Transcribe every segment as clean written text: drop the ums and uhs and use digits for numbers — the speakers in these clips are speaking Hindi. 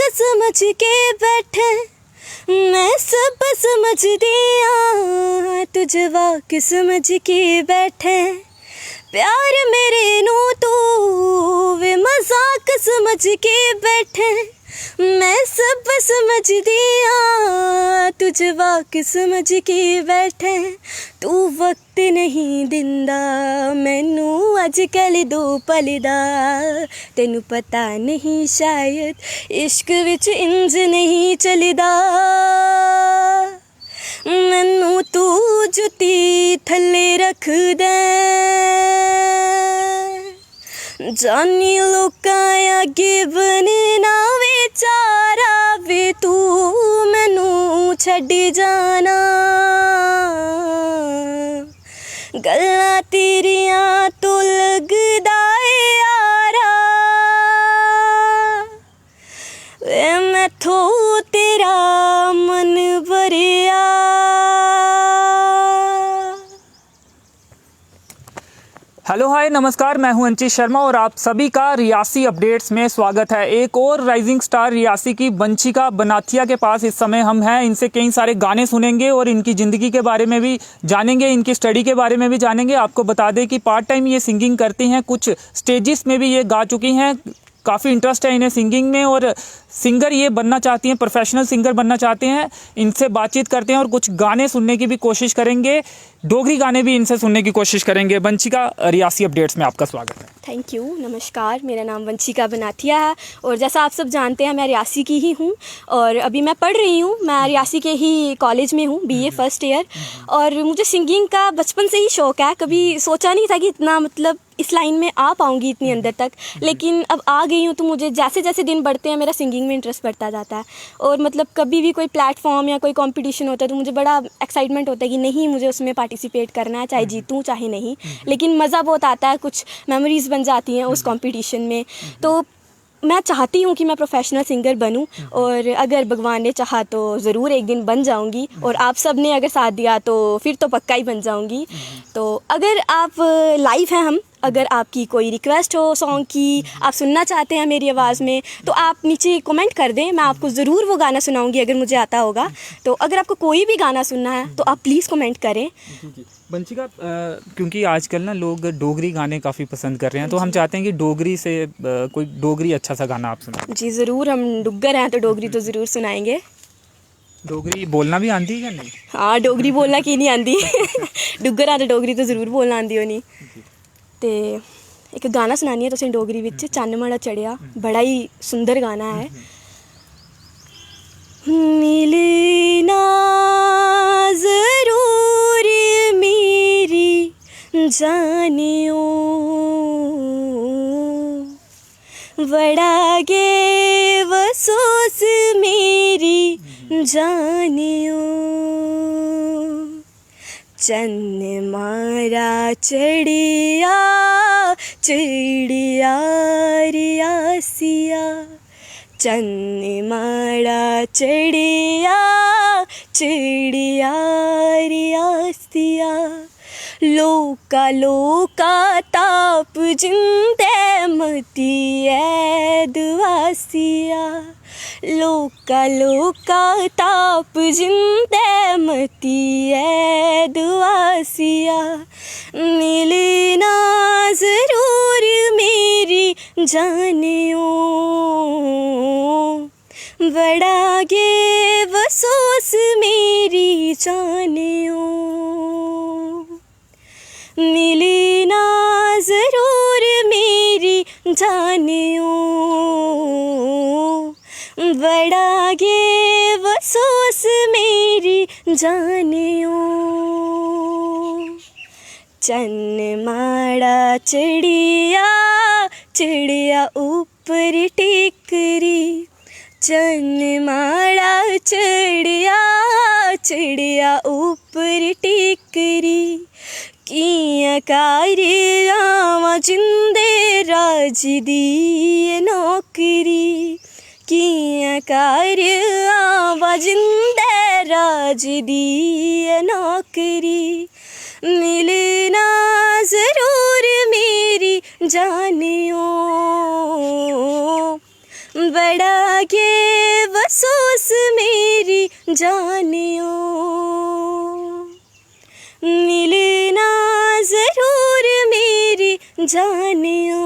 समझ के बैठे, मैं सब समझ दिया, तुझे वाक समझ के बैठे, प्यार मेरे नू तू वे मजाक समझ के बैठे, मैं सब समझ दिया, तुझे वाक समझ के बैठे, तू वक्त नहीं दिंदा मैनू अजकल दो पल दा, तेनू पता नहीं शायद इश्क विच इंज नहीं चलदा, मैनू तू जुती थल्ले रख दे, जानी लोकां अगे बनना विचारा वे, तू मैनू छड्ड जाना, गल्लां तेरियां तो लगदा ए यारा, वे मैथों तेरा मन भरिया। हेलो हाय नमस्कार, मैं हूं अंचित शर्मा और आप सभी का रियासी अपडेट्स में स्वागत है। एक और राइजिंग स्टार रियासी की वंशिका बनाथिया के पास इस समय हम हैं। इनसे कई सारे गाने सुनेंगे और इनकी ज़िंदगी के बारे में भी जानेंगे, इनकी स्टडी के बारे में भी जानेंगे। आपको बता दें कि पार्ट टाइम ये सिंगिंग करती हैं, कुछ स्टेजेस में भी ये गा चुकी हैं, काफ़ी इंटरेस्ट है इन्हें सिंगिंग में और सिंगर ये बनना चाहती हैं, प्रोफेशनल सिंगर बनना चाहते हैं। इनसे बातचीत करते हैं और कुछ गाने सुनने की भी कोशिश करेंगे, डोगरी गाने भी इनसे सुनने की कोशिश करेंगे। वंशिका, रियासी अपडेट्स में आपका स्वागत है। थैंक यू, नमस्कार। मेरा नाम वंशिका बनाथिया है और जैसा आप सब जानते हैं मैं रियासी की ही हूँ और अभी मैं पढ़ रही हूँ। मैं रियासी के ही कॉलेज में हूँ, बीए फर्स्ट ईयर। और मुझे सिंगिंग का बचपन से ही शौक़ है। कभी सोचा नहीं था कि इतना मतलब इस लाइन में आ पाऊँगी इतनी अंदर तक, लेकिन अब आ गई हूँ। तो मुझे जैसे जैसे दिन बढ़ते हैं मेरा सिंगिंग में इंटरेस्ट बढ़ता जाता है और मतलब कभी भी कोई प्लेटफॉर्म या कोई कंपटीशन होता है तो मुझे बड़ा एक्साइटमेंट होता है कि नहीं, मुझे उसमें पार्टिसिपेट करना है, चाहे जीतूँ चाहे नहीं, लेकिन मज़ा बहुत आता है, कुछ मेमोरीज़ बन जाती हैं उस कंपटीशन में। तो मैं चाहती हूँ कि मैं प्रोफेशनल सिंगर बनूँ और अगर भगवान ने चाहा तो ज़रूर एक दिन बन जाऊँगी और आप सब ने अगर साथ दिया तो फिर तो पक्का ही बन जाऊँगी। तो अगर आप लाइव हैं हम, अगर आपकी कोई रिक्वेस्ट हो सॉन्ग की, आप सुनना चाहते हैं मेरी आवाज़ में, तो आप नीचे कमेंट कर दें, मैं आपको ज़रूर वो गाना सुनाऊँगी अगर मुझे आता होगा। तो अगर आपको कोई भी गाना सुनना है तो आप प्लीज़ कमेंट करें। वंशिका, क्योंकि आजकल ना लोग डोगरी गाने काफ़ी पसंद कर रहे हैं, तो हम चाहते हैं कि डोगरी से कोई डोगरी अच्छा सा गाना आप सुनाएं। जी ज़रूर, हम डुग्गर हैं तो डोगरी तो ज़रूर सुनाएंगे। डोगरी बोलना भी आती है या नहीं? हाँ, डोगरी बोलना की नहीं आती डुग्गर है तो डोगरी तो ज़रूर बोलना आती होनी। ते एक गाना सुनानी है तुसें डोगरी विच, चन्न माड़ा चढ़िया, बड़ा ही सुंदर गाना है। मिलना ज़रूर मेरी जानियो, बड़ा गे वसोस मेरी जानियो, चन्न मारा चढ़िया चिड़िया रियासिया, चन्न माड़ा चढ़िया चिड़िया रियासिया, लोका लोका ताप जिंदे मती है दुआसिया, लोका लोका ताप जिंदे मती है दुआसिया, मिलना ज़रूर मेरी जानियो, बड़ा गे वसोस मेरी जानियो, मिलना ज़रूर मेरी जानियो, बड़ा गे वसोस मेरी जानियो, चन्न माड़ा चिड़िया चिड़िया ऊपर टिकरी, चन्न माड़ा चिड़िया चिड़िया ऊपर टिकरी, कियां कारी आवां जिंदे राज दी नौकरी, कियां कारी आवां जिंदे राज दी नौकरी, मिलना ज़रूर मेरी जानियो, बड़ा लागे वसूस मेरी जानियो, मिलना ज़रूर मेरी जानियो,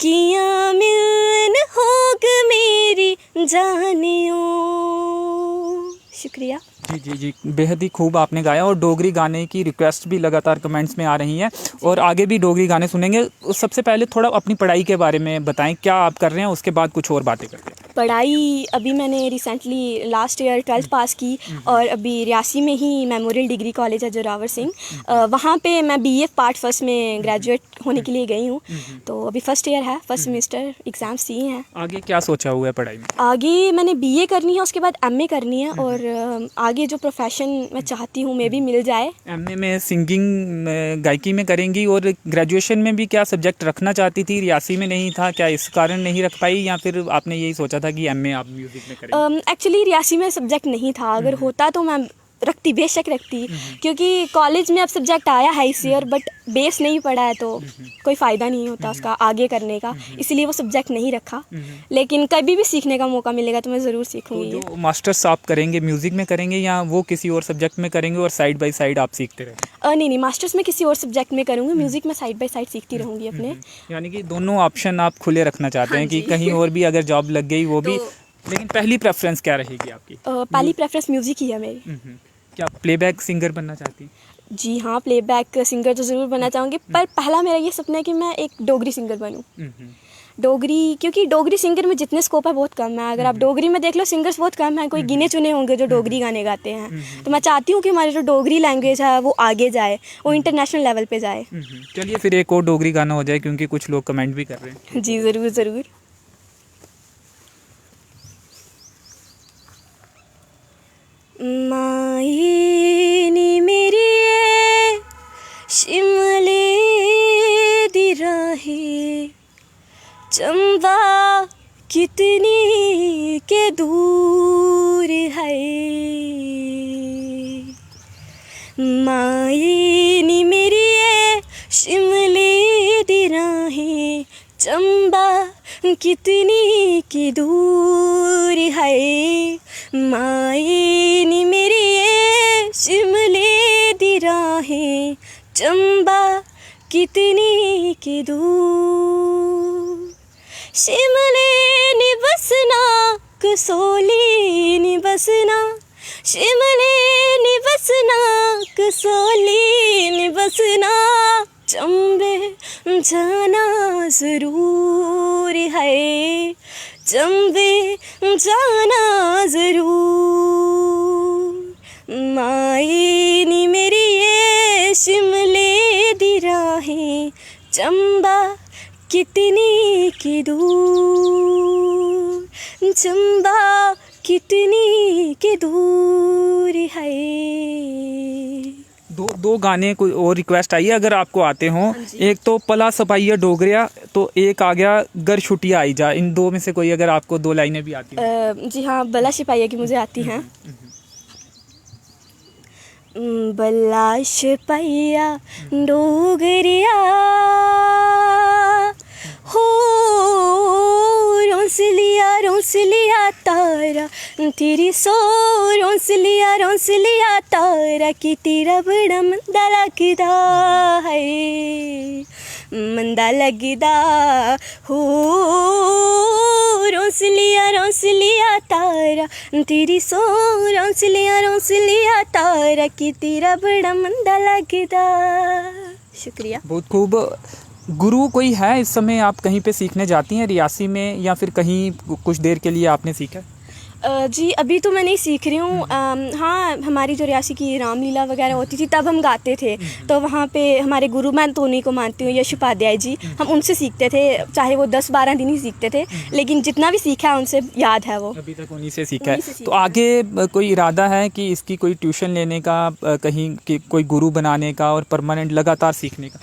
किया मिलन होग मेरी जानियो। शुक्रिया। जी जी जी, बेहद ही खूब आपने गाया और डोगरी गाने की रिक्वेस्ट भी लगातार कमेंट्स में आ रही हैं और आगे भी डोगरी गाने सुनेंगे। सबसे पहले थोड़ा अपनी पढ़ाई के बारे में बताएं, क्या आप कर रहे हैं, उसके बाद कुछ और बातें करते हैं। पढ़ाई अभी मैंने रिसेंटली लास्ट ईयर 12th पास की और अभी रियासी में ही मेमोरियल डिग्री कॉलेज है जोरावर सिंह, वहाँ पे मैं BA पार्ट फर्स्ट में ग्रेजुएट होने के लिए गई हूँ। तो अभी फर्स्ट ईयर है, फर्स्ट सेमेस्टर एग्ज़ाम्स दिए हैं। आगे क्या सोचा हुआ है पढ़ाई में? आगे मैंने BA करनी है, उसके बाद MA करनी है और आगे जो प्रोफेशन मैं चाहती हूँ मे भी मिल जाए। MA में सिंगिंग गायकी में करेंगी और ग्रेजुएशन में भी क्या सब्जेक्ट रखना चाहती थी? रियासी में नहीं था, क्या इस कारण नहीं रख पाई या फिर आपने यही सोचा था कि MA आप म्यूज़िक में करेंगे? एक्चुअली रियासी में सब्जेक्ट नहीं था, अगर होता तो मैं रखती, बेशक रखती, क्योंकि कॉलेज में अब सब्जेक्ट आया है इस ईयर, बट बेस नहीं पड़ा है तो कोई फ़ायदा नहीं होता उसका आगे करने का, इसलिए वो सब्जेक्ट नहीं रखा। लेकिन कभी भी सीखने का मौका मिलेगा तो मैं ज़रूर सीखूंगी। तो जो मास्टर्स आप करेंगे म्यूज़िक में करेंगे या वो किसी और सब्जेक्ट में करेंगे और साइड बाय साइड आप सीखते रहेंगे? नहीं, मास्टर्स में किसी और सब्जेक्ट में करूँगी, म्यूज़िक में साइड बाय साइड सीखती रहूँगी अपने। यानी कि दोनों ऑप्शन आप खुले रखना चाहते हैं कि कहीं और भी अगर जॉब लग गई वो भी, लेकिन पहली प्रेफरेंस क्या रहेगी आपकी? पहली प्रेफरेंस म्यूज़िक ही है मेरी। क्या प्लेबैक सिंगर बनना चाहती हैं? जी हाँ, प्लेबैक सिंगर तो ज़रूर बनना चाहूँगी, पर पहला मेरा ये सपना है कि मैं एक डोगरी सिंगर बनूँ। डोगरी, क्योंकि डोगरी सिंगर में जितने स्कोप है बहुत कम है। अगर आप डोगरी में देख लो सिंगर्स बहुत कम हैं, कोई गिने चुने होंगे जो डोगरी गाने गाते हैं। तो मैं चाहती हूँ कि हमारी जो डोगरी लैंग्वेज है वो आगे जाए, वो इंटरनेशनल लेवल पे जाए। चलिए फिर एक और डोगरी गाना हो जाए, क्योंकि कुछ लोग कमेंट भी कर रहे हैं। जी ज़रूर ज़रूर। माई नी मेरी शिमले दी राहें, चंबा कितनी के दूर है, माई नी मेरी शिमले दी राहें, चंबा कितनी की दूर है, माई नी मेरी शिमले दी राहें, चंबा कितनी की दूर, शिमले नी बसना कसोली नी बसना, शिमले नी बसना कसोली नी बसना, चंबे जाना ज़रूर है, चंबे जाना ज़रूर, माई नी मेरी ये शिमले दी राहें, चंबा कितनी की दूर, चंबा कितनी की दूर है। दो गाने कोई और रिक्वेस्ट आई है अगर आपको आते हों। एक तो पला सपाइया डोगरिया, तो एक आ गया गर छुट्टियाँ आई जा। इन दो में से कोई अगर आपको दो लाइनें भी आती हैं? जी हाँ, बला सिपाहिया की मुझे आती हैं। बला सिपाहिया डोगरिया हो, रोंसलिया तारा तेरी सो, रोंसलिया तारा कि तेरा बड़ा मंदा लगदा है, मंदा लगदा हो, रोंसलिया तारा तेरी सो, रोंसलिया तारा कि तेरा बड़ा मंदा लगदा। शुक्रिया। बहुत खूब। गुरु कोई है इस समय? आप कहीं पे सीखने जाती हैं रियासी में या फिर कहीं कुछ देर के लिए आपने सीखा? जी अभी तो मैं नहीं सीख रही हूँ। हाँ, हमारी जो रियासी की रामलीला वगैरह होती थी तब हम गाते थे, तो वहाँ पे हमारे गुरु, मैं तो उन्हीं को मानती हूँ, यश उपाध्याय जी, हम उनसे सीखते थे, चाहे वो 10-12 दिन ही सीखते थे, लेकिन जितना भी सीखा है उनसे याद है, वो अभी तक उन्हीं से सीखा है। तो आगे कोई इरादा है कि इसकी कोई ट्यूशन लेने का, कहीं कोई गुरु बनाने का और परमानेंट लगातार सीखने का?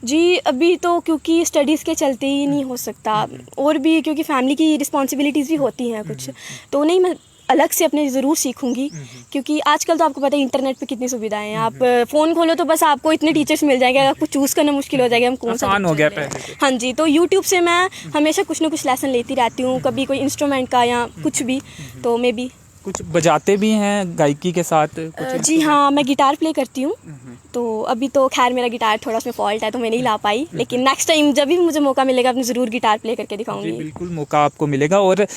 जी अभी तो क्योंकि स्टडीज़ के चलते ही नहीं हो सकता, और भी क्योंकि फैमिली की रिस्पॉन्सिबिलिटीज़ भी होती हैं कुछ, तो नहीं, मैं अलग से अपने ज़रूर सीखूंगी, क्योंकि आजकल तो आपको पता है इंटरनेट पे कितनी सुविधाएं हैं। आप फ़ोन खोलो तो बस आपको इतने टीचर्स मिल जाएंगे, आपको चूज़ करना मुश्किल हो जाएगा हम कौन सा आसान हो टीचर गया लें। पहले से। हाँ जी, तो यूट्यूब से मैं हमेशा कुछ ना कुछ लेसन लेती रहती हूँ, कभी कोई इंस्ट्रूमेंट का या कुछ भी, तो मे बी। कुछ बजाते भी हैं गायकी के साथ कुछ? जी हाँ, मैं गिटार प्ले करती हूँ। तो अभी तो खैर मेरा गिटार थोड़ा उसमें फॉल्ट है तो मैं नहीं ला पाई, लेकिन नेक्स्ट टाइम जब भी मुझे मौका मिलेगा अपने ज़रूर गिटार प्ले करके जी दिखाऊंगी। बिल्कुल मौका आपको मिलेगा। और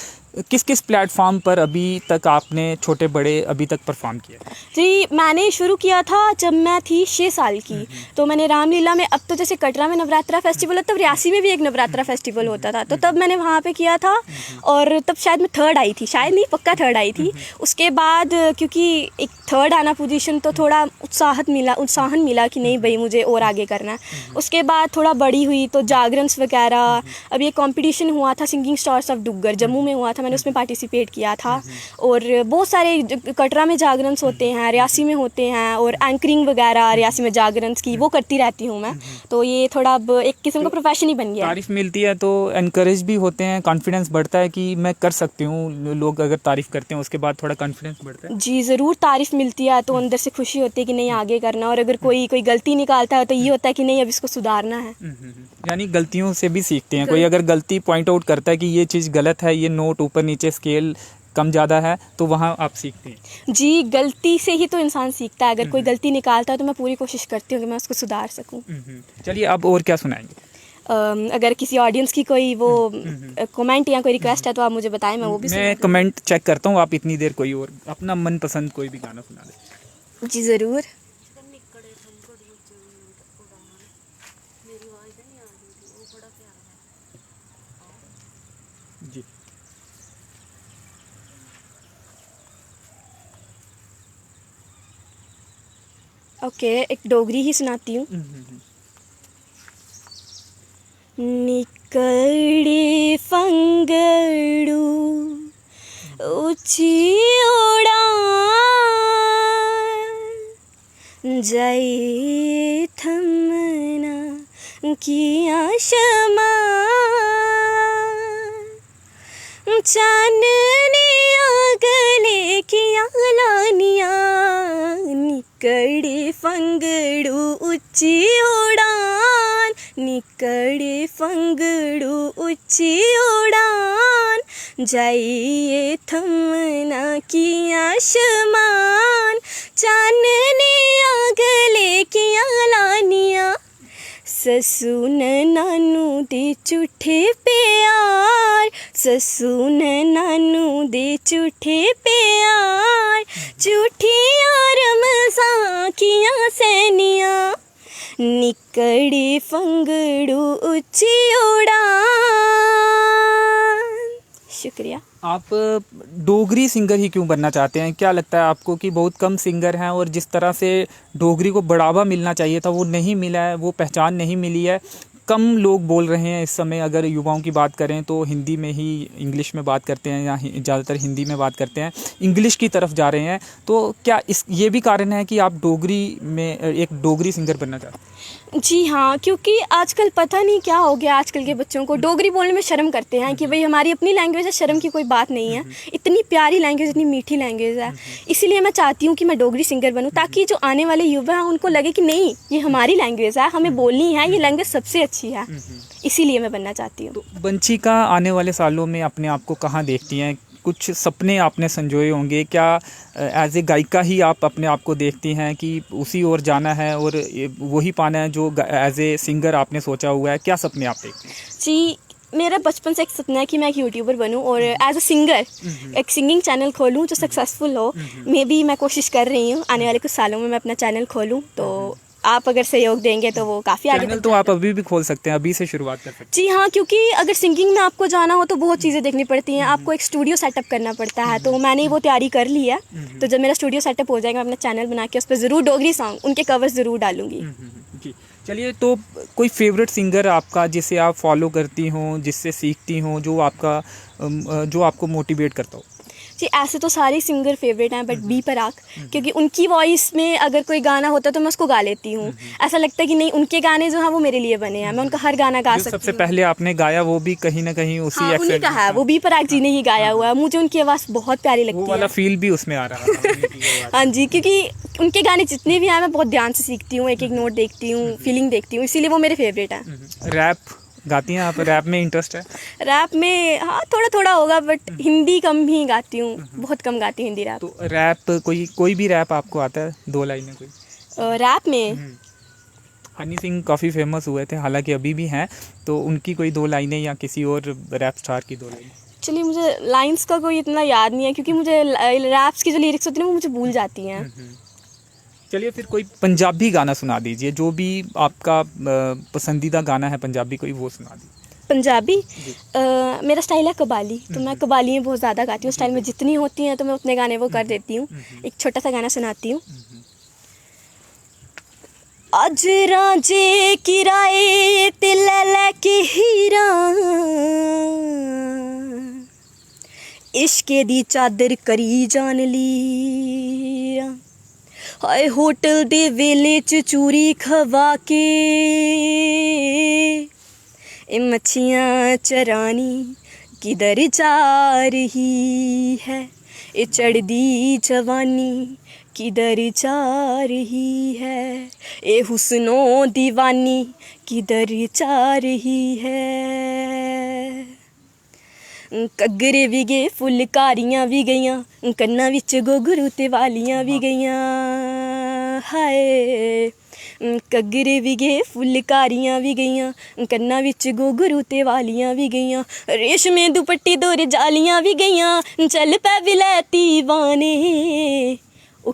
किस किस प्लेटफॉर्म पर अभी तक आपने छोटे बड़े अभी तक परफॉर्म किया? जी, मैंने शुरू किया था जब मैं थी 6 साल की, तो मैंने रामलीला में, अब तो जैसे कटरा में नवरात्रा फेस्टिवल होता है, तब रियासी में भी एक नवरात्रा फेस्टिवल होता था, तो तब मैंने वहाँ पे किया था। और तब शायद मैं थर्ड आई थी, शायद नहीं पक्का थर्ड आई थी। उसके बाद क्योंकि एक थर्ड आना पोजीशन, तो थोड़ा उत्साहन मिला कि नहीं भाई मुझे और आगे करना है। उसके बाद थोड़ा बड़ी हुई तो जागरन्स वगैरह, अभी एक कंपटीशन हुआ था singing stars of Duggar, Jammu में हुआ था, मैंने उसमें पार्टिसिपेट किया था। और बहुत सारे कटरा में जागरन्स होते हैं, रियासी में होते हैं, और एंकरिंग वगैरह रियासी में जागरन्स की वो करती रहती हूँ मैं। तो ये थोड़ा अब एक किस्म का प्रोफेशन ही बन गया है। तारीफ मिलती है तो एनकरेज भी होते हैं, कॉन्फिडेंस बढ़ता है कि मैं कर सकती हूँ। लोग अगर तारीफ करते हैं उसके बाद थोड़ा कॉन्फिडेंस बढ़ता है। जी ज़रूर, तारीफ़ मिलती है तो अंदर से खुशी होती है कि नहीं आगे करना, और अगर कोई गलती निकालता है तो ये होता है कि नहीं अब इसको सुधारना है। यानी गलतियों से भी सीखते हैं। कोई अगर गलती पॉइंट आउट करता है कि ये चीज़ गलत है, ये नोट ऊपर नीचे स्केल कम ज़्यादा है, तो वहाँ आप सीखते हैं। जी, गलती से ही तो इंसान सीखता है। अगर कोई गलती निकालता है तो मैं पूरी कोशिश करती हूँ कि मैं उसको सुधार सकूँ। चलिए अब और क्या सुनाएंगे? अगर किसी ऑडियंस की कोई वो कमेंट या कोई रिक्वेस्ट है तो आप मुझे बताएं, मैं वो भी मैं कमेंट चेक करता हूँ, आप इतनी देर कोई और अपना मनपसंद कोई भी गाना सुना दें। जी ज़रूर। जी ओके, एक डोगरी ही सुनाती हूँ। निकड़े फंगड़ू ऊंची उड़ान, जाए थमना किया शमा, चांदनिया गले किया लानिया, निकड़े फंगड़ू ऊंची उड़ान, निकड़े फंगड़ू ऊंची उड़ान, जाइए थमना किया शमान, चांदनिया गले किया लानिया, ससु ने नानू दे झूठे प्यार, ससु ने नानू दे झूठे प्यार, झूठियां रमज़ां किया सैनिया, निकड़ी फंगड़ू ऊंची उड़ान। शुक्रिया। आप डोगरी सिंगर ही क्यों बनना चाहते हैं? क्या लगता है आपको कि बहुत कम सिंगर हैं और जिस तरह से डोगरी को बढ़ावा मिलना चाहिए था वो नहीं मिला है, वो पहचान नहीं मिली है? कम लोग बोल रहे हैं इस समय। अगर युवाओं की बात करें तो हिंदी में ही इंग्लिश में बात करते हैं, या ज़्यादातर हिंदी में बात करते हैं, इंग्लिश की तरफ जा रहे हैं। तो क्या ये भी कारण है कि आप डोगरी में एक डोगरी सिंगर बनना चाहते हैं? जी हाँ, क्योंकि आजकल पता नहीं क्या हो गया, आजकल के बच्चों को डोगरी बोलने में शर्म करते हैं कि भाई हमारी अपनी लैंग्वेज है, शर्म की कोई बात नहीं है। इतनी प्यारी लैंग्वेज, इतनी मीठी लैंग्वेज है। इसीलिए मैं चाहती हूँ कि मैं डोगरी सिंगर बनूँ, ताकि जो आने वाले युवा हैं उनको लगे कि नहीं ये हमारी लैंग्वेज है, हमें बोलनी है, ये लैंग्वेज सबसे अच्छी है। इसीलिए मैं बनना चाहती हूँ। तो वंशिका आने वाले सालों में अपने आप को कहाँ देखती हैं? कुछ सपने आपने संजोए होंगे क्या? एज ए गायिका ही आप अपने आप को देखती हैं कि उसी ओर जाना है और वही पाना है जो एज ए सिंगर आपने सोचा हुआ है? क्या सपने आप देखते हैं? जी, मेरा बचपन से एक सपना है कि मैं एक यूट्यूबर बनूं और एज अ सिंगर एक सिंगिंग चैनल खोलूं जो सक्सेसफुल हो। मे बी मैं कोशिश कर रही हूं आने वाले कुछ सालों में मैं अपना चैनल खोलूं, तो आप अगर सहयोग देंगे तो वो काफ़ी आगे चैनल तो आप अभी भी खोल सकते हैं, अभी से शुरुआत कर सकते हैं। जी हाँ, क्योंकि अगर सिंगिंग में आपको जाना हो तो बहुत चीज़ें देखनी पड़ती हैं। आपको एक स्टूडियो सेटअप करना पड़ता है, तो मैंने वो तैयारी कर ली है। तो जब मेरा स्टूडियो सेटअप हो जाएगा मैं अपना चैनल बना के उस पर ज़रूर डोगरी सॉन्ग, उनके कवर्स ज़रूर डालूंगी। जी चलिए, तो कोई फेवरेट सिंगर आपका जिसे आप फॉलो करती हों, जिससे सीखती हों, जो आपको मोटिवेट करता हो? जी ऐसे तो सारे सिंगर फेवरेट हैं बट बी प्राक, क्योंकि उनकी वॉइस में अगर कोई गाना होता है तो मैं उसको गा लेती हूँ। ऐसा लगता है कि नहीं, उनके गाने जो हैं वो मेरे लिए बने हैं, मैं उनका हर गाना गा जो सकती सबसे हूँ। पहले आपने गाया वो भी कहीं ना कहीं उसी हाँ, उन्हीं एक्सेंट का है, वो बी प्राक जी ने ही गाया हुआ है। मुझे उनकी आवाज़ बहुत प्यारी वो लगती वाला है। फील भी उसमें आ रहा था उन्हीं की आवाज़। हाँ जी, क्योंकि उनके गाने जितने भी हैं मैं बहुत ध्यान से सीखती हूँ, एक एक नोट देखती हूँ, फीलिंग देखती हूँ, इसीलिए वो मेरे फेवरेट हैं। रैप गाती हैं आप? रैप में इंटरेस्ट है? रैप में हाँ थोड़ा थोड़ा होगा, बट हिंदी कम ही गाती हूँ, बहुत कम गाती हूँ हिंदी रैप। तो रैप कोई भी रैप आपको आता है? 2 लाइनें कोई? रैप में हनी सिंह काफ़ी फेमस हुए थे, हालांकि अभी भी हैं, तो उनकी कोई 2 लाइनें या किसी और रैप स्टार की 2 लाइनें? एक्चुअली मुझे लाइंस का कोई इतना याद नहीं है, क्योंकि मुझे रैप्स की जो लिरिक्स होती हैं वो मुझे भूल जाती हैं। चलिए फिर कोई पंजाबी गाना सुना दीजिए, जो भी आपका पसंदीदा गाना है पंजाबी, कोई वो सुना दीजिए। पंजाबी मेरा स्टाइल है कबाली, तो मैं कबाली में बहुत ज़्यादा गाती हूँ। स्टाइल में जितनी होती हैं तो मैं उतने गाने वो कर देती हूँ। एक छोटा सा गाना सुनाती हूँ। अज रांझे किराए ते ले के हीरा, इश्के दी चादर करी जान ली, हाय होटल दे वेले च चूरी खवा के ए मच्छियाँ चरानी किधर जा रही है, ए चढ़दी जवानी किधर जा रही है, ए हुस्नो दीवानी किधर जा रही है। कगरे भी गए फुलकारियाँ भी गईयां, कन्ना विच गोगरू ते वालियाँ भी गईयां, हाय कगरे भी गए फुलकारियाँ भी गईयां, कन्ना विच गोगरू ते वालियाँ भी गईयां, रेशमे दुपट्टी दोरे जालियाँ भी गईयां, चल पै विलैती बाने ओ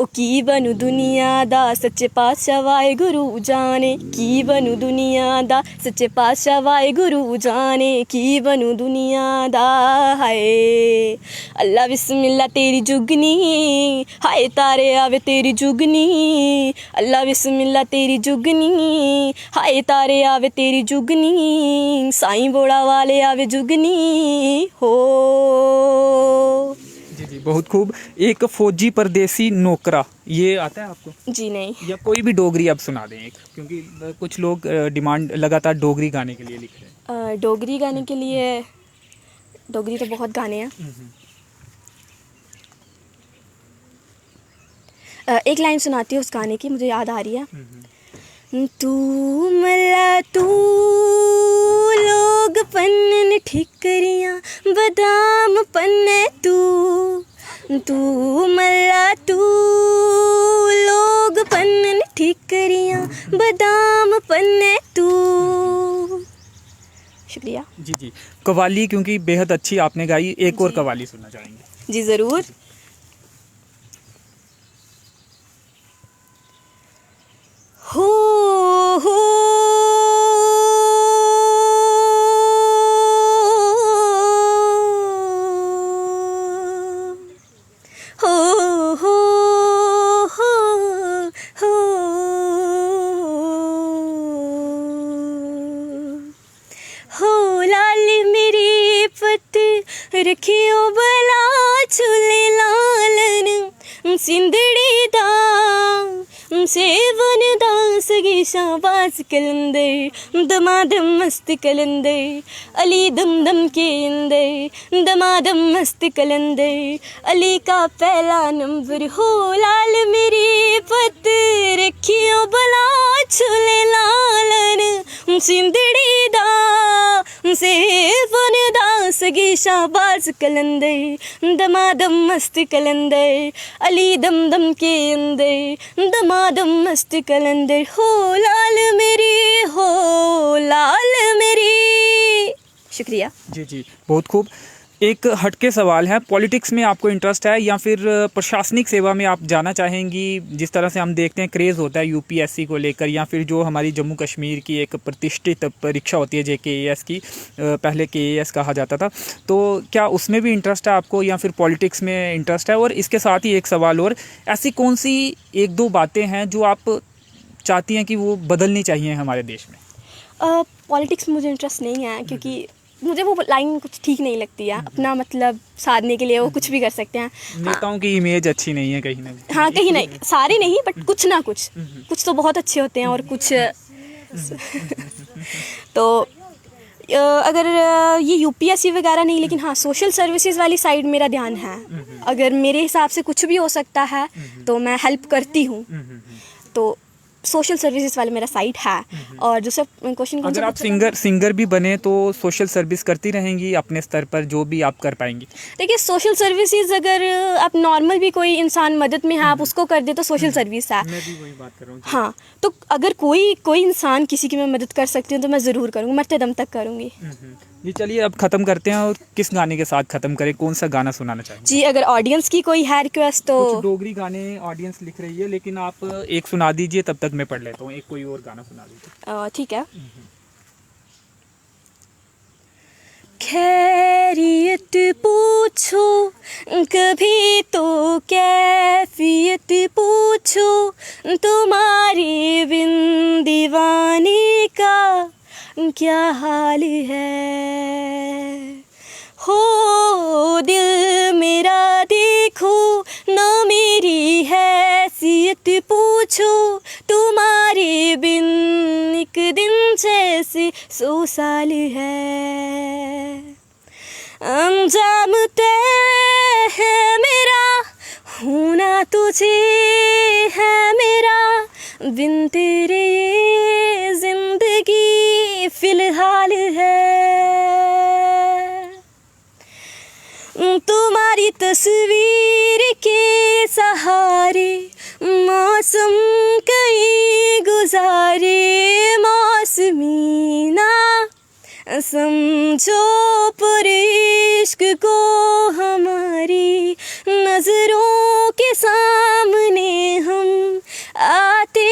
की बनू दुनिया दा सच्चे पातशाह वाहेगुरू जाने, की बनू दुनिया दा सच्चे पातशाह वाहेगुरू जाने, की बनू दुनिया दा, हाय अल्लाह बिस्मिल्लाह तेरी जुगनी, हाय तारे आवे तेरी जुगनी, अल्लाह बिस्मिल्लाह तेरी जुगनी, हाय तारे आवे तेरी जुगनी, साईं बोड़ा वाले आवे जुगनी हो। जी जी, बहुत खूब। एक फौजी परदेसी नौकरा, ये आता है आपको? जी नहीं। या कोई भी डोगरी आप सुना दें एक, क्योंकि कुछ लोग डिमांड लगातार डोगरी गाने के लिए लिख रहे हैं। डोगरी गाने के लिए, डोगरी तो बहुत गाने हैं। एक लाइन सुनाती हूँ उस गाने की, मुझे याद आ रही है। तू मला तू लोग पन्नन ठिकरियाँ बादाम पन्ने तू मला तू लोग पन्नन ठिकरियाँ बादाम पन्ने तू। शुक्रिया। जी जी, कव्वाली क्योंकि बेहद अच्छी आपने गाई, एक और कव्वाली सुनना चाहेंगे? जी ज़रूर। हो हो हो हो हो हो लाल मेरी पत रखियो बला चुले लालन सिंधड़ी दा सेवन दास गी शाबाज कलंदर दमादम मस्त कलंदर अली दम दम के अंदर दमादम मस्त कलंदर अली का पहला नंबर हो लाल मेरी पत रखियो बला छुले लालन सिंधड़ी दा सेवन दास गी शाबाज कलंदर दमादम मस्त कलंदर अली दम दम के अंदर दमादम मस्त कलंदर हो लाल मेरी। शुक्रिया। जी जी, बहुत खूब। एक हटके सवाल है, पॉलिटिक्स में आपको इंटरेस्ट है या फिर प्रशासनिक सेवा में आप जाना चाहेंगी? जिस तरह से हम देखते हैं क्रेज़ होता है यूपीएससी को लेकर, या फिर जो हमारी जम्मू कश्मीर की एक प्रतिष्ठित परीक्षा होती है JKAS की, पहले KAS कहा जाता था, तो क्या उसमें भी इंटरेस्ट है आपको या फिर पॉलिटिक्स में इंटरेस्ट है? और इसके साथ ही एक सवाल और, ऐसी कौन सी 1-2 बातें हैं जो आप चाहती हैं कि वो बदलनी चाहिए हमारे देश में? पॉलिटिक्स में मुझे इंटरेस्ट नहीं है, क्योंकि मुझे वो लाइन कुछ ठीक नहीं लगती है। अपना मतलब साधने के लिए वो कुछ भी कर सकते हैं। नेताओं की इमेज अच्छी नहीं है कहीं ना कहीं। हाँ, कहीं नहीं, सारे नहीं, बट कुछ ना कुछ कुछ तो बहुत अच्छे होते हैं और कुछ तो अगर ये यूपीएससी वगैरह नहीं, लेकिन हाँ सोशल सर्विसेज वाली साइड मेरा ध्यान है। अगर मेरे हिसाब से कुछ भी हो सकता है तो मैं हेल्प करती हूँ। तो सोशल सर्विसेज वाले मेरा साइट है। और दूसरा क्वेश्चन कौन सा? अगर आप सिंगर भी बने तो सोशल सर्विस करती रहेंगी अपने स्तर पर जो भी आप कर पाएंगी? देखिए, सोशल सर्विसेज अगर आप नॉर्मल भी कोई इंसान मदद में है, आप उसको कर दे तो सोशल सर्विस है। मैं भी वही बात कर रहा हूँ। हाँ, तो अगर कोई इंसान किसी की मैं मदद कर सकती हूँ तो मैं ज़रूर करूँगी, मरते दम तक करूँगी। जी चलिए अब ख़त्म करते हैं, और किस गाने के साथ ख़त्म करें? कौन सा गाना सुनाना चाहेंगे? जी, अगर ऑडियंस की कोई है रिक्वेस्ट तो कुछ डोगरी गाने ऑडियंस लिख रही है, लेकिन आप एक सुना दीजिए, तब तक मैं पढ़ लेता हूँ। एक कोई और गाना सुना दीजिए। ठीक है। खैरियत पूछो कभी तो कैफियत पूछो, तुम्हारी बिन दीवानी का क्या हाल है। हो दिल मेरा देखो ना, मेरी हैसियत पूछो, तुम्हारे बिन एक दिन जैसे 100 साल है। अंजाम तय है मेरा, होना तुझे है मेरा, बिन तेरे ये जिंदगी फिलहाल है। तुम्हारी तस्वीर के सहारे मौसम कई गुजारे, मौसमी ना समझो पर इश्क को हमारी नजरों के सामने हम आते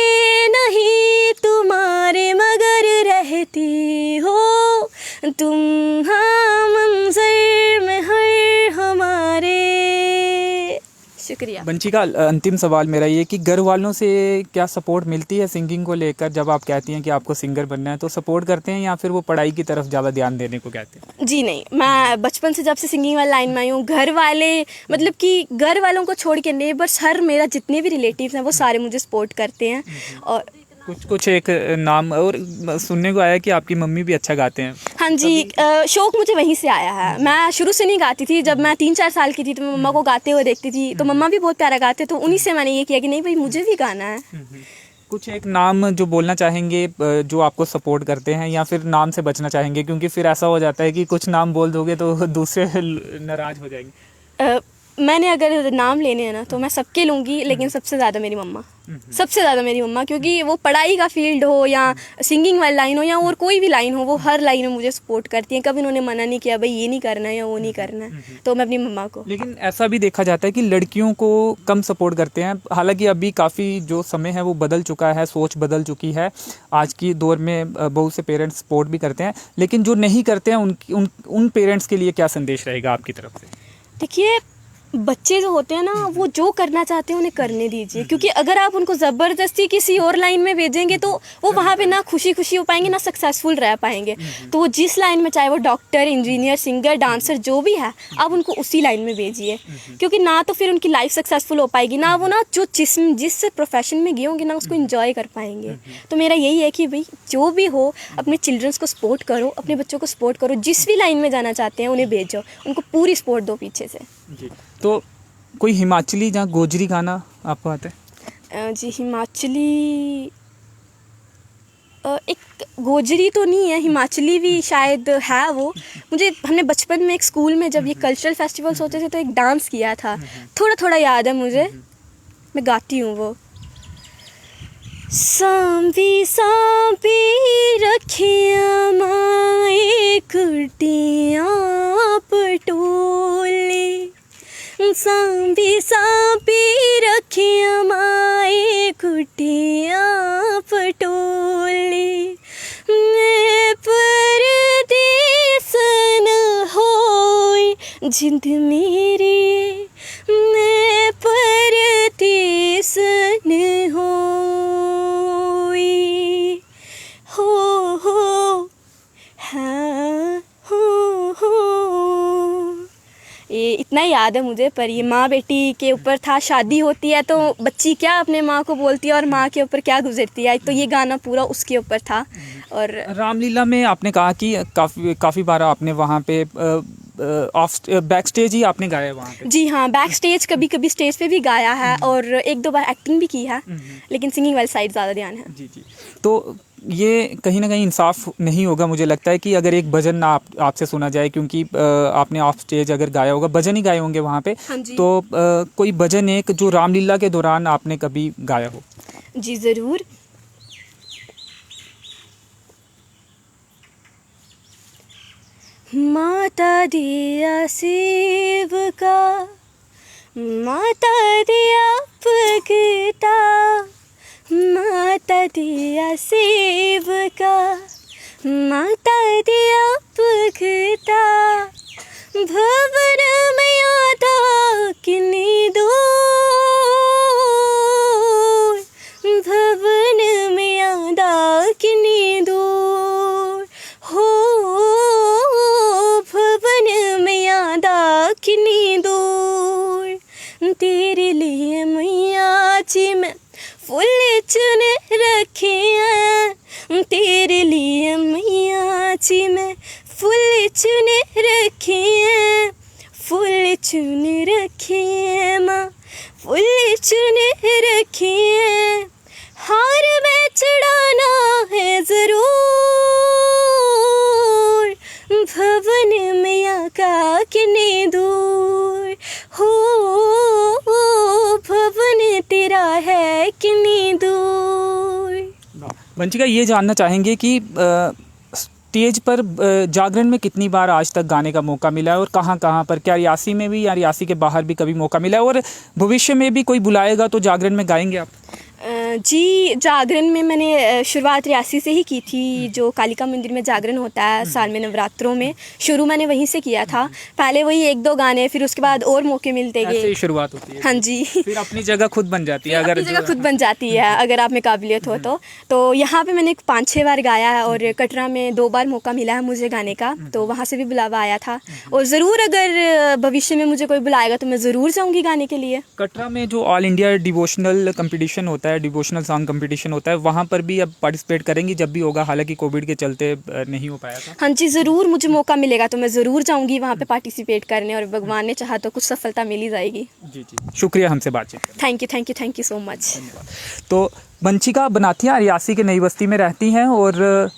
नहीं तुम्हारे, मगर रहते हो तुम हाँ मंजर में हर हमारे। शुक्रिया। वंशिका, अंतिम सवाल मेरा ये कि घर वालों से क्या सपोर्ट मिलती है सिंगिंग को लेकर? जब आप कहती हैं कि आपको सिंगर बनना है तो सपोर्ट करते हैं, या फिर वो पढ़ाई की तरफ ज़्यादा ध्यान देने को कहते हैं? जी नहीं, मैं बचपन से जब से सिंगिंग वाली लाइन में आई हूँ, घर वाले मतलब कि घर वालों को छोड़ के नेबर्स, हर मेरा जितने भी रिलेटिव्स हैं वो सारे मुझे सपोर्ट करते हैं। और कुछ एक नाम और सुनने को आया कि आपकी मम्मी भी अच्छा गाते हैं। हाँ जी, शौक मुझे वहीं से आया है। मैं शुरू से नहीं गाती थी। जब मैं 3-4 साल की थी तो मैं मम्मा को गाते हुए देखती थी, तो मम्मा भी बहुत प्यारा गाते, तो उन्हीं से मैंने ये किया कि नहीं भाई मुझे भी गाना है। कुछ एक नाम जो बोलना चाहेंगे जो आपको सपोर्ट करते हैं, या फिर नाम से बचना चाहेंगे? क्योंकि फिर ऐसा हो जाता है कि कुछ नाम बोल दोगे तो दूसरे नाराज हो जाएंगे। मैंने अगर नाम लेने हैं ना तो मैं सबके लूँगी, लेकिन सबसे ज़्यादा मेरी मम्मा, सबसे ज़्यादा मेरी मम्मा, क्योंकि वो पढ़ाई का फील्ड हो या सिंगिंग वाली लाइन हो या और कोई भी लाइन हो, वो हर लाइन में मुझे सपोर्ट करती हैं। कभी उन्होंने मना नहीं किया भाई ये नहीं करना है या वो नहीं करना है, तो मैं अपनी मम्मा को। लेकिन ऐसा भी देखा जाता है कि लड़कियों को कम सपोर्ट करते हैं। हालांकि अभी काफ़ी जो समय है वो बदल चुका है, सोच बदल चुकी है। आज की दौर में बहुत से पेरेंट्स सपोर्ट भी करते हैं, लेकिन जो नहीं करते हैं उन पेरेंट्स के लिए क्या संदेश रहेगा आपकी तरफ से? देखिए, बच्चे जो होते हैं ना, वो जो करना चाहते हैं उन्हें करने दीजिए, क्योंकि अगर आप उनको ज़बरदस्ती किसी और लाइन में भेजेंगे तो वो वहाँ पे ना खुशी खुशी हो पाएंगे ना सक्सेसफुल रह पाएंगे। तो वो जिस लाइन में, चाहे वो डॉक्टर, इंजीनियर, सिंगर, डांसर जो भी है, आप उनको उसी लाइन में भेजिए, क्योंकि ना तो फिर उनकी लाइफ सक्सेसफुल हो पाएगी, ना वो ना जो जिस प्रोफेशन में गए होंगे ना उसको इंजॉय कर पाएंगे। तो मेरा यही है कि भाई जो भी हो अपने चिल्ड्रंस को सपोर्ट करो, अपने बच्चों को सपोर्ट करो, जिस भी लाइन में जाना चाहते हैं उन्हें भेजो, उनको पूरी सपोर्ट दो पीछे से। जी, तो कोई हिमाचली या गोजरी गाना आपको आता है? जी, हिमाचली एक गोजरी तो नहीं है, हिमाचली भी शायद है वो। हमने बचपन में एक स्कूल में जब ये कल्चरल फेस्टिवल्स होते थे तो एक डांस किया था, थोड़ा थोड़ा याद है मुझे, मैं गाती हूँ वो। सांभी सांभी रखिया माए कुटियाँ पटोले, सांभी सांभी रखिया माए कुटियाँ पटोले, मैं परदेसन होई जिंद मेरी, मैं परदेसन होई, हो हाँ हो। इतना ही याद है मुझे, पर ये माँ बेटी के ऊपर था। शादी होती है तो बच्ची क्या अपने माँ को बोलती है और माँ के ऊपर क्या गुजरती है, तो ये गाना पूरा उसके ऊपर था। और रामलीला में आपने कहा कि काफ़ी बार आपने वहाँ पे बैक स्टेज ही आपने गाया वहाँ पे। जी हाँ, बैक स्टेज, कभी कभी स्टेज पे भी गाया है और एक दो बार एक्टिंग भी की है, लेकिन सिंगिंग वाली साइड ज़्यादा ध्यान है। जी जी। तो ये कहीं ना कहीं इंसाफ नहीं होगा, मुझे लगता है कि अगर एक भजन ना आपसे सुना जाए, क्योंकि आपने ऑफ स्टेज अगर गाया होगा, भजन ही गाए होंगे वहाँ पे, हाँ जी। तो कोई भजन एक जो रामलीला के दौरान आपने कभी गाया हो। जी ज़रूर। माता दिया सेव का, माता दिया पगता, माता दिया सेव का, माता दिया पगता, भवन में आता कितनी दूर, भवन में आता कितनी दूर, हो भवन में आता कितनी दूर, तेरे लिए मैया जी मैं फूल चुन रखे हैं, तेरे लिए मैया जी मैं फूल चुन रखे हैं, फूल चुन रखे हैं माँ, फूल चुन रखे हैं, हार में चढ़ाना है ज़रूर, भवन मैया का कितनी दूर, हो भवन तेरा है कितनी दूर। वंशिका, ये जानना चाहेंगे कि स्टेज पर जागरण में कितनी बार आज तक गाने का मौका मिला है और कहाँ कहाँ पर, क्या रियासी में भी या रियासी के बाहर भी कभी मौका मिला है, और भविष्य में भी कोई बुलाएगा तो जागरण में गाएंगे आप? जी, जागरण में मैंने शुरुआत रियासी से ही की थी। जो कालिका मंदिर में जागरण होता है साल में नवरात्रों में, शुरू मैंने वहीं से किया था। पहले वही एक दो गाने, फिर उसके बाद और मौके मिलते गए। ऐसे ही शुरुआत होती है। हाँ जी। फिर अपनी जगह खुद बन जाती है, अगर जगह खुद बन जाती है अगर आप में काबिलियत हो तो यहाँ पे मैंने 5-6 बार गाया है और कटरा में 2 बार मौका मिला है मुझे गाने का, तो वहाँ से भी बुलावा आया था। और ज़रूर अगर भविष्य में मुझे कोई बुलाएगा तो मैं ज़रूर जाऊँगी गाने के लिए। कटरा में जो ऑल इंडिया डिवोशनल कंपटीशन होता है, डिवोशनल सॉन्ग कंपटीशन होता है, वहाँ पर भी अब पार्टिसिपेट करेंगी जब भी होगा? हालांकि कोविड के चलते नहीं हो पाया था। हाँ जी, ज़रूर मुझे मौका मिलेगा तो मैं ज़रूर जाऊँगी वहाँ पे पार्टिसिपेट करने, और भगवान ने चाहा तो कुछ सफलता मिल ही जाएगी। जी जी, शुक्रिया हमसे बातचीत करने। Thank you so much. तो वंशिका बनाथिया रियासी के नई बस्ती में रहती हैं और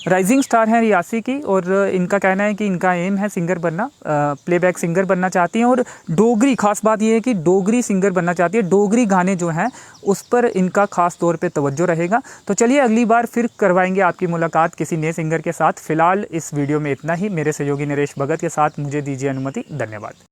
राइजिंग स्टार हैं रियासी की, और इनका कहना है कि इनका एम है सिंगर बनना, प्लेबैक सिंगर बनना चाहती हैं, और डोगरी, ख़ास बात यह है कि डोगरी सिंगर बनना चाहती है। डोगरी गाने जो हैं उस पर इनका ख़ास तौर पे तवज्जो रहेगा। तो चलिए अगली बार फिर करवाएंगे आपकी मुलाकात किसी नए सिंगर के साथ। फ़िलहाल इस वीडियो में इतना ही। मेरे सहयोगी नरेश भगत के साथ मुझे दीजिए अनुमति। धन्यवाद।